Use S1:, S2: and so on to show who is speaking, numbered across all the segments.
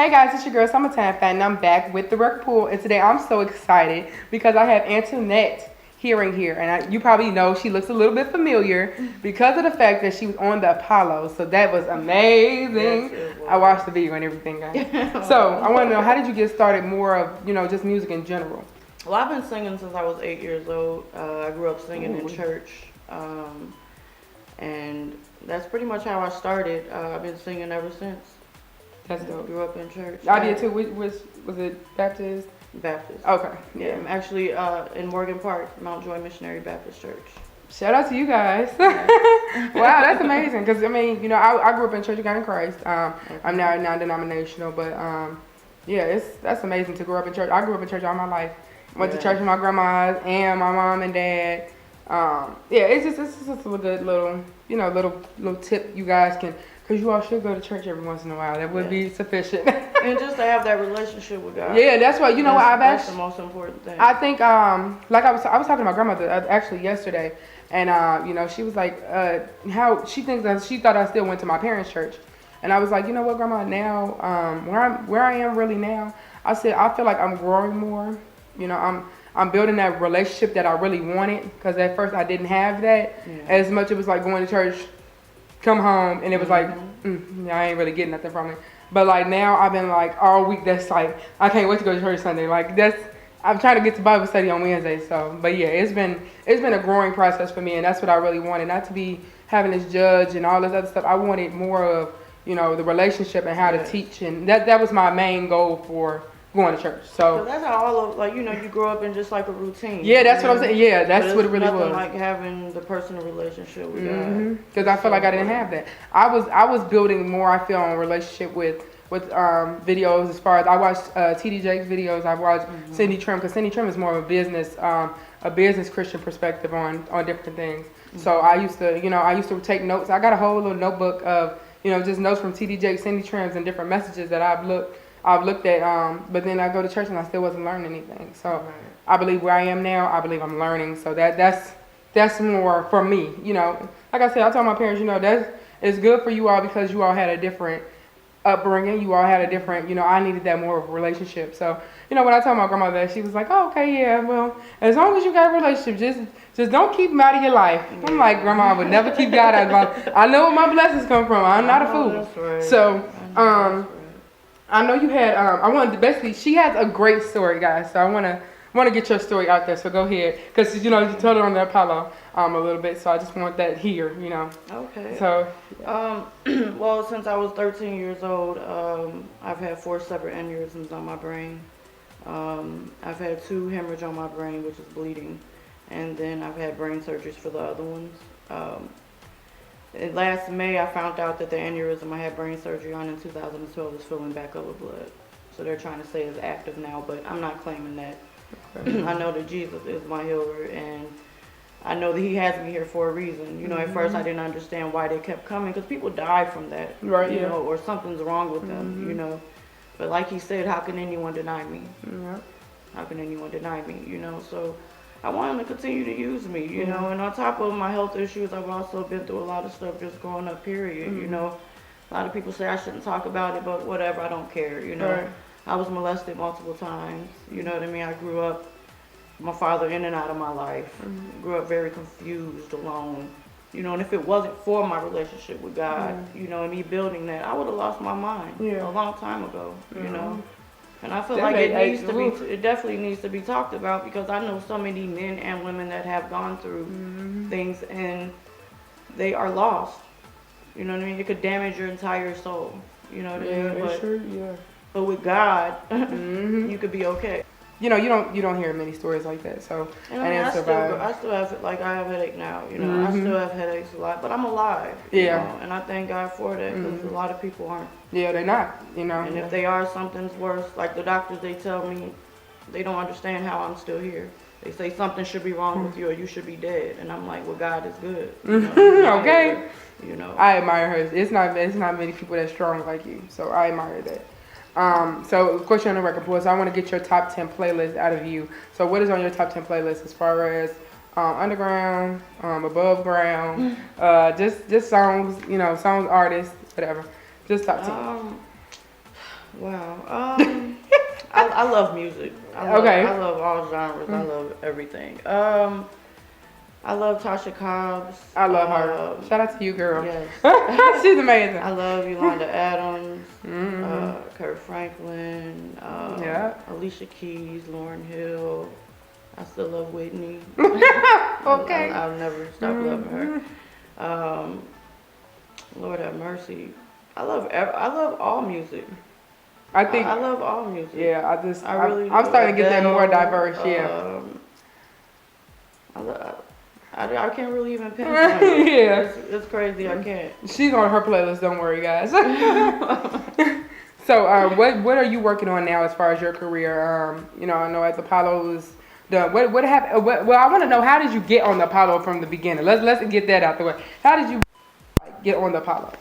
S1: Hey guys, it's your girl Summertime Fan, and I'm back with the Rec Pool. And today I'm so excited because I have Antoinette here. And you probably know she looks a little bit familiar because of the fact that she was on the Apollo. So that was amazing.
S2: Yes,
S1: I watched the video and everything, guys. So I want to know, how did you get started more of, just music in general?
S2: Well, I've been singing since I was 8 years old. I grew up singing in church, and that's pretty much how I started. I've been singing ever since.
S1: That's dope.
S2: Grew up in church.
S1: I did too. Which was it Baptist?
S2: Baptist.
S1: Okay.
S2: Yeah, I'm actually in Morgan Park, Mount Joy Missionary Baptist Church.
S1: Shout out to you guys. Wow, that's amazing. Because, I grew up in Church of God in Christ. I'm now non-denominational, but yeah, that's amazing to grow up in church. I grew up in church all my life. Went to church with my grandmas and my mom and dad. It's just a good little, little tip you guys can, because you all should go to church every once in a while. That would be sufficient.
S2: And just to have that relationship with God.
S1: Yeah, that's what,
S2: that's the most important thing.
S1: I think, like I was talking to my grandmother actually yesterday, and, she was like, how she thinks that she thought I still went to my parents' church. And I was like, you know what, Grandma, now, where I am really now, I said, I feel like I'm growing more. I'm building that relationship that I really wanted, because at first I didn't have that. As much it was like going to church, come home, and it was like, I ain't really getting nothing from it. But like now I've been like all week, that's like, I can't wait to go to church Sunday. Like I'm trying to get to Bible study on Wednesday. So, but yeah, it's been a growing process for me, and that's what I really wanted. Not to be having this judge and all this other stuff. I wanted more of, the relationship and how to teach, and that was my main goal for going to church. So
S2: that's how all of, you grow up in just like a routine.
S1: Yeah, that's what I'm saying. Yeah, that's what it really was.
S2: Like having the personal relationship with God.
S1: Because I feel like I didn't have that. I was building more, I feel, on a relationship with videos. As far as I watched T.D. Jakes videos, I watched Cindy Trim, because Cindy Trim is more of a business Christian perspective on different things. So I used to take notes. I got a whole little notebook of just notes from T.D. Jakes, Cindy Trims, and different messages that I've looked at, but then I go to church and I still wasn't learning anything. So I believe where I am now, I believe I'm learning. So that's more for me. Like I said, I told my parents, it's good for you all, because you all had a different upbringing. You all had a different, I needed that more of a relationship. So, when I told my grandmother that, she was like, oh, okay, yeah, well, as long as you got a relationship, just don't keep him out of your life. I'm like, Grandma, I would never keep God out of my, I know where my blessings come from. I'm not a fool.
S2: That's right.
S1: So, I know you had, I wanted to, basically, she has a great story, guys. So I want to get your story out there. So go ahead. Because, you told her on the Apollo a little bit. So I just want that here,
S2: Okay.
S1: So.
S2: Well, since I was 13 years old, I've had 4 separate aneurysms on my brain. I've had 2 hemorrhage on my brain, which is bleeding. And then I've had brain surgeries for the other ones. Last May, I found out that the aneurysm I had brain surgery on in 2012 is filling back up with blood. So they're trying to say it's active now, but I'm not claiming that. Okay. I know that Jesus is my healer, and I know that he has me here for a reason. At first I didn't understand why they kept coming, because people die from that,
S1: right?
S2: Or something's wrong with them, But like he said, how can anyone deny me?
S1: Yeah.
S2: How can anyone deny me, So I want him to continue to use me, and on top of my health issues, I've also been through a lot of stuff just growing up, period, A lot of people say I shouldn't talk about it, but whatever, I don't care,
S1: Right.
S2: I was molested multiple times, you know what I mean? I grew up, my father in and out of my life, grew up very confused, alone, and if it wasn't for my relationship with God, and me building that, I would have lost my mind a long time ago, And I feel like it definitely needs to be talked about, because I know so many men and women that have gone through things, and they are lost. You know what I mean? It could damage your entire soul. You know what I mean? But with God, you could be okay.
S1: You don't hear many stories like that. So
S2: I still have, like, I have headache now. I still have headaches a lot, but I'm alive. And I thank God for that, because a lot of people aren't.
S1: Yeah, they're not.
S2: And if they are, something's worse. Like the doctors, they tell me they don't understand how I'm still here. They say something should be wrong with you, or you should be dead. And I'm like, well, God is good.
S1: Okay. I admire her. It's not many people that's strong like you. So I admire that. So of course you're on the record pool, so I want to get your top 10 playlist out of you. So what is on your top 10 playlist as far as underground, above ground, just songs, songs, artists, whatever. Just top 10.
S2: Wow. I love music.
S1: Okay.
S2: I love all genres. I love everything. I love Tasha Cobbs.
S1: I love her. Shout out to you, girl.
S2: Yes.
S1: She's amazing.
S2: I love Yolanda Adams,
S1: Mm-hmm.
S2: Kurt Franklin,
S1: Yeah.
S2: Alicia Keys, Lauryn Hill. I still love Whitney.
S1: Okay.
S2: I'll never stop loving her. Lord have mercy. I love all music.
S1: I think.
S2: I love all music.
S1: Yeah, I'm
S2: do.
S1: starting to get that more
S2: Adele,
S1: diverse. Yeah.
S2: I can't really even pinpoint it.
S1: Yeah.
S2: It's crazy. I can't.
S1: She's on her playlist. Don't worry, guys. So, what are you working on now as far as your career? You know, I know at the Apollo was done. What happened? Well, I want to know, how did you get on the Apollo from the beginning? Let's get that out the way. How did you get on the Apollo?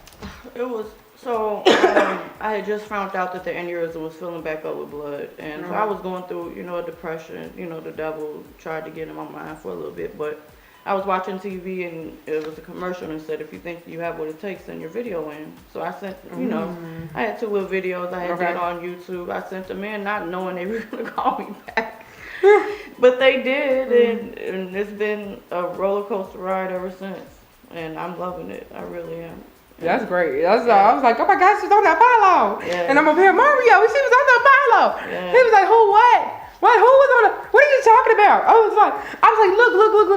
S2: It was so I had just found out that the aneurysm was filling back up with blood, and so I was going through, a depression. The devil tried to get in my mind for a little bit, but I was watching TV and it was a commercial and said, if you think you have what it takes, send your video in. So I sent, I had 2 little videos I had did on YouTube. I sent them in, not knowing they were going to call me back. But they did, and it's been a roller coaster ride ever since. And I'm loving it. I really am.
S1: That's great. I was like, oh my gosh, she's on the Apollo.
S2: Yeah.
S1: And I'm up here, Mario, she was on the Apollo.
S2: Yeah.
S1: He was like, who, what? What, who was on the, what are you talking about? I was like,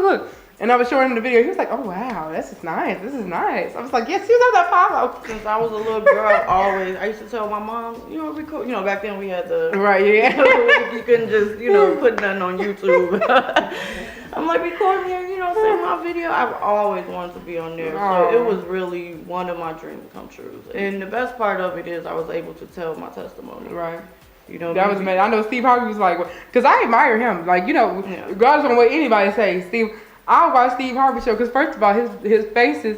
S1: look. And I was showing him the video. He was like, oh wow, this is nice. I was like, yes, she was on the Apollo.
S2: Since I was a little girl, I used to tell my mom, record. Back then we had the
S1: Right, yeah.
S2: you couldn't just, put nothing on YouTube. I'm like, record me, send my video. I've always wanted to be on there. So it was really one of my dreams come true. And the best part of it is I was able to tell my testimony.
S1: Right.
S2: That
S1: was amazing. I know Steve Harvey was like, because I admire him. Like, regardless of what anybody says, I watch Steve Harvey show because first of all, his faces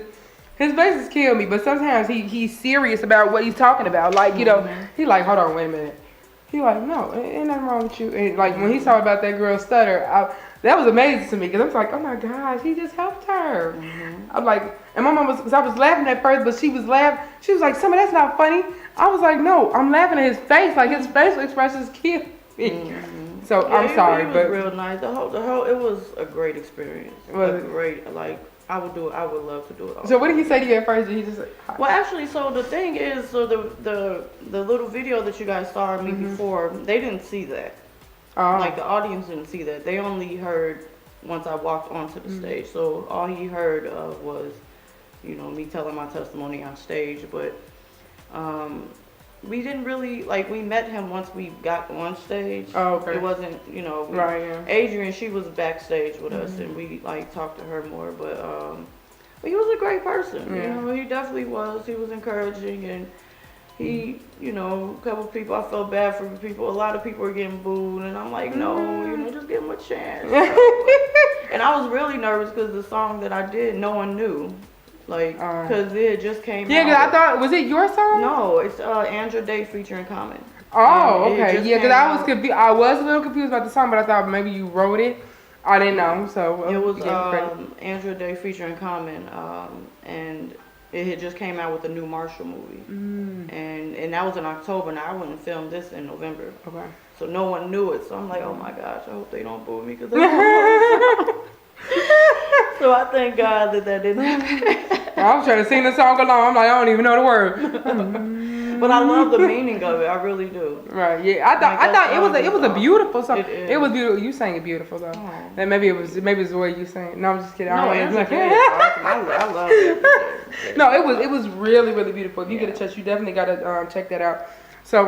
S1: kill me. But sometimes he's serious about what he's talking about. Like, he like, hold on, wait a minute. He like, no, ain't nothing wrong with you. And like when he talked about that girl's stutter, that was amazing to me because I was like, oh my gosh, he just helped her. I'm like, and my mom because I was laughing at first, but she was laughing. She was like, Summer, that's not funny. I was like, no, I'm laughing at his face. Like his facial expressions kill me. So
S2: yeah,
S1: I'm sorry,
S2: it was
S1: but
S2: real nice. The whole, it was a great experience. I would do it. I would love to do it.
S1: So what did he say to you at first? Did he just like,
S2: well, actually, so the thing is, the little video that you guys saw of me before, they didn't see that. Like the audience didn't see that. They only heard once I walked onto the stage. So all he heard was, me telling my testimony on stage. But we didn't really, we met him once we got on stage.
S1: Oh, okay.
S2: It wasn't,
S1: right, yeah.
S2: Adrian, she was backstage with us, and we, talked to her more, but he was a great person, he definitely was. He was encouraging, and he, a couple people, I felt bad for people, a lot of people were getting booed, and I'm like, no, just give him a chance. And I was really nervous because the song that I did, no one knew. Because it just came out.
S1: Yeah, because I thought, was it your song?
S2: No, it's Andra Day featuring Common.
S1: Oh, okay. Yeah, because I was confused. I was a little confused about the song, but I thought maybe you wrote it. I didn't know, so.
S2: It was Andra Day featuring Common, and it had just came out with the new Marshall movie. And that was in October, and I wouldn't film this in November.
S1: Okay.
S2: So no one knew it, so I'm like, oh my gosh, I hope they don't boo me because they don't know. So I thank God that didn't happen.
S1: I was trying to sing the song along. I'm like, I don't even know the word.
S2: But I love the meaning of it. I really do.
S1: Right. Yeah. I thought it was a beautiful song. It was beautiful. You sang it beautiful though.
S2: Oh.
S1: And maybe it was the way you sang it. No, I'm just kidding.
S2: No,
S1: I
S2: love it.
S1: No, it was really, really beautiful. If you get a chance, you definitely gotta check that out. So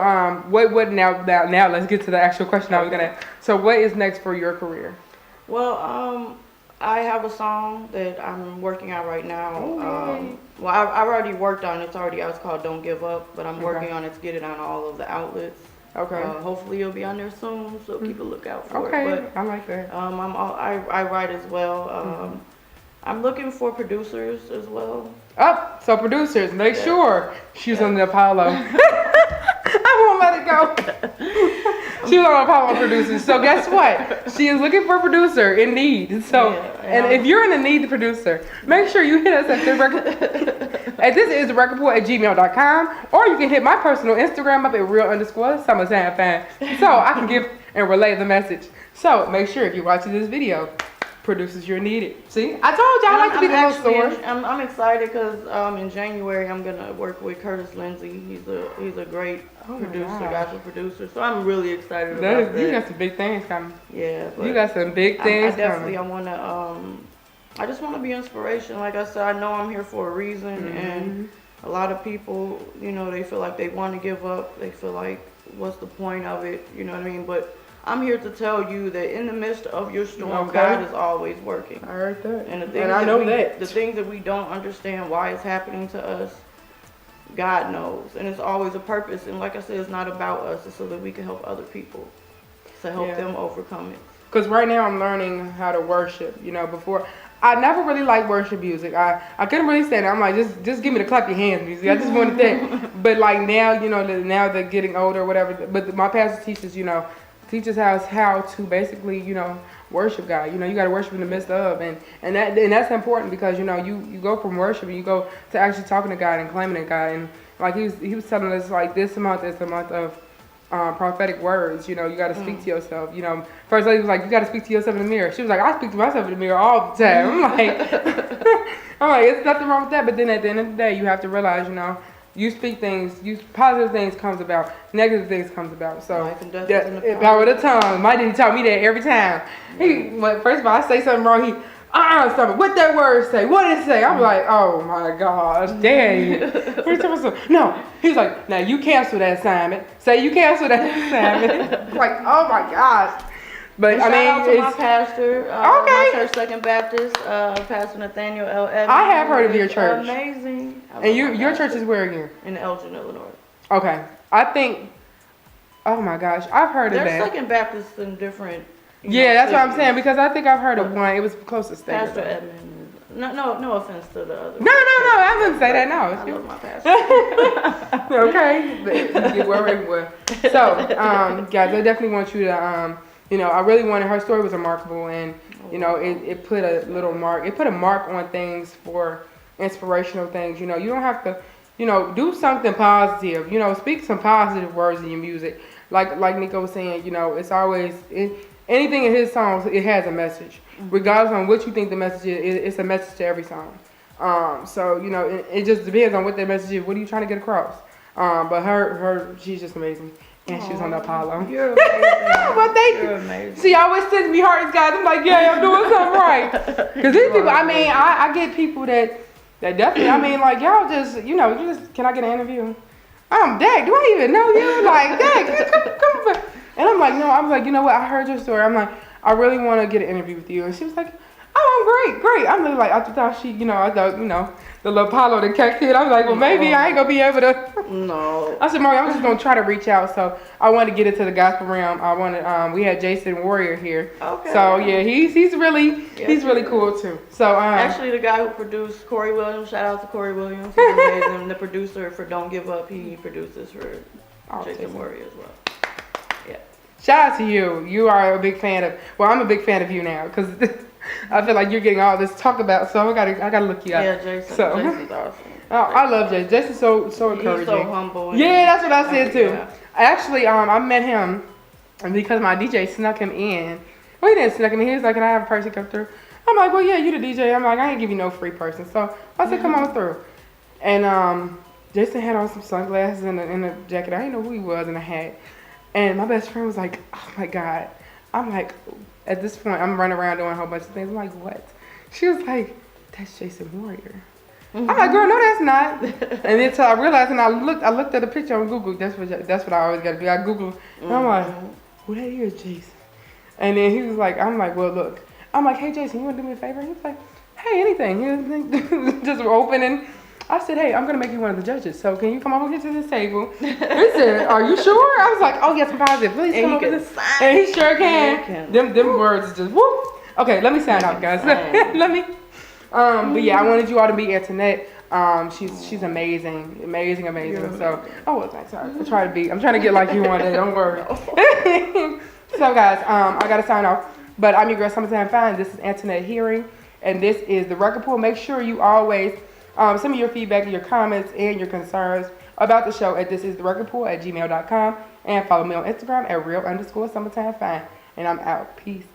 S1: what now let's get to the actual question I was gonna ask. So what is next for your career?
S2: Well, I have a song that I'm working on right now. Well, I've already worked on it. It's already out. It's called Don't Give Up, but I'm working on it to get it on all of the outlets.
S1: Okay.
S2: Hopefully it'll be on there soon, so keep a lookout for it.
S1: Okay,
S2: But,
S1: I like that.
S2: I write as well. I'm looking for producers as well.
S1: So producers, make sure she's on the Apollo. I won't let it go. She was on Apollo producers. So guess what? She is looking for a producer in need. So, and if you're in a need producer, make sure you hit us at thisistherecordport@gmail.com, or you can hit my personal Instagram up at real_summertime so I can give and relay the message. So make sure if you're watching this video, producers you're needed. See, I told you I like to be the little store.
S2: I'm excited because in January I'm gonna work with Curtis Lindsay. He's a great producer, gospel producer. So I'm really excited about that.
S1: You got some big things coming.
S2: Yeah,
S1: you got some big things
S2: coming. I just want to be inspiration. Like I said, I know I'm here for a reason, and a lot of people, you know, they feel like they want to give up. They feel like, what's the point of it? You know what I mean? But I'm here to tell you that in the midst of your storm, God is always working.
S1: I heard that.
S2: And the things that we don't understand why it's happening to us, God knows. And it's always a purpose. And like I said, it's not about us. It's so that we can help other people, to help them overcome it.
S1: Because right now I'm learning how to worship. You know, before I never really liked worship music. I couldn't really stand it. I'm like, just give me the clap your hands music. I just wanted that. But like now, you know, now they're getting older or whatever. But my pastor teaches, you know, teaches us how to basically, you know, worship God. You know, you got to worship in the midst of, and that's important because, you know, you go from worship and you go to actually talking to God and claiming to God. And like he was telling us, like, this month is the month of prophetic words. You know, you got to speak to yourself. You know, first lady was like, you got to speak to yourself in the mirror. She was like, I speak to myself in the mirror all the time. I'm like, it's nothing wrong with that. But then at the end of the day, you have to realize, you know, you speak things, positive things comes about, negative things comes about. So power of the tongue. My daddy taught me that every time. First of all, I say something wrong, stop it. What that word say? What did it say? I'm like, oh my gosh, Daddy. No. He's like, now you cancel that assignment. Say you cancel that assignment. Like, oh my gosh. But
S2: shout out to my pastor, my church, Second Baptist, Pastor Nathaniel L. Evans.
S1: I have heard of your church.
S2: Amazing.
S1: And your church is where again?
S2: In Elgin, Illinois.
S1: Okay. I think, oh my gosh, I've heard of that.
S2: There's Second Baptist in different.
S1: That's what I'm saying, because I think I've heard of one. It was close to State.
S2: Pastor Edmund. No offense to the other.
S1: No, I wouldn't say that. No,
S2: I love my pastor.
S1: Okay, so guys, I definitely want you to you know, I really wanted, her story was remarkable, and you know, it put a little mark. It put a mark on things for inspirational things. You know, you don't have to, you know, do something positive. You know, speak some positive words in your music. Like Nico was saying, you know, it's always anything in his songs. It has a message, regardless on what you think the message is. It's a message to every song. So you know, it just depends on what that message is. What are you trying to get across? But she's just amazing. And she was on the Apollo.
S2: You're amazing.
S1: Well, thank you.
S2: You're amazing.
S1: She always sends me hearts, guys. I'm like, yeah, I'm doing something right. Because these people, I mean, I get people that definitely, I mean, like, y'all just, you know, can I get an interview? Dag, do I even know you? Like, Dag, come. And I'm like, no, I was like, you know what? I heard your story. I'm like, I really want to get an interview with you. And she was like, oh, I'm great. I'm really like, I thought I thought, you know, the little Apollo that kicked it. I was like, well, maybe I ain't going to be able to.
S2: No.
S1: I said, Mario, I'm just going to try to reach out. So I wanted to get into the gospel realm. We had Jason Warrior here. Okay. So yeah, he's really cool too. So
S2: actually, the guy who produced Corey Williams, shout out to Corey Williams. He's amazing. The producer for Don't Give Up, he produces for Jason Warrior as well. Yeah. Shout out to you. You are a big fan of, well, I'm a big fan of you now because I feel like you're getting all this talk about, so I gotta look you up. Yeah, Jason's awesome.
S1: Oh, I love Jason. Jason's so encouraging.
S2: He's so humble.
S1: Yeah, that's what I said too. Yeah. Actually, I met him because my DJ snuck him in. Well, he didn't snuck him in. He was like, can I have a person come through? I'm like, well, yeah, you the DJ. I'm like, I ain't give you no free person. So I said, come on through. And Jason had on some sunglasses and a jacket. I didn't know who he was, and a hat. And my best friend was like, oh my God. I'm like, at this point, I'm running around doing a whole bunch of things. I'm like, what? She was like, that's Jason Warrior. I'm like, girl, no, that's not. And then I realized, and I looked at the picture on Google. That's what I always got to do. I Googled, and I'm like, who that is, Jason? And then he was like, I'm like, well, look. I'm like, hey, Jason, you want to do me a favor? He was like, hey, anything. Just open, and I said, hey, I'm going to make you one of the judges. So can you come over here to this table? He said, are you sure? I was like, oh, yes, I'm positive. Please come over this. And he sure can. Them words just, whoop. Okay, let me sign out, guys. Let me. But yeah, I wanted you all to meet Antoinette. She's amazing, amazing, amazing. So, oh, well, sorry. I'm trying to get like you one day. Don't worry. So, guys, I gotta sign off. But I'm your girl, Summertime Fine. This is Antoinette Hearing, and this is the Record Pool. Make sure you always send me your feedback, your comments, and your concerns about the show at thisistherecordpool@gmail.com, and follow me on Instagram at real_summertime fine. And I'm out. Peace.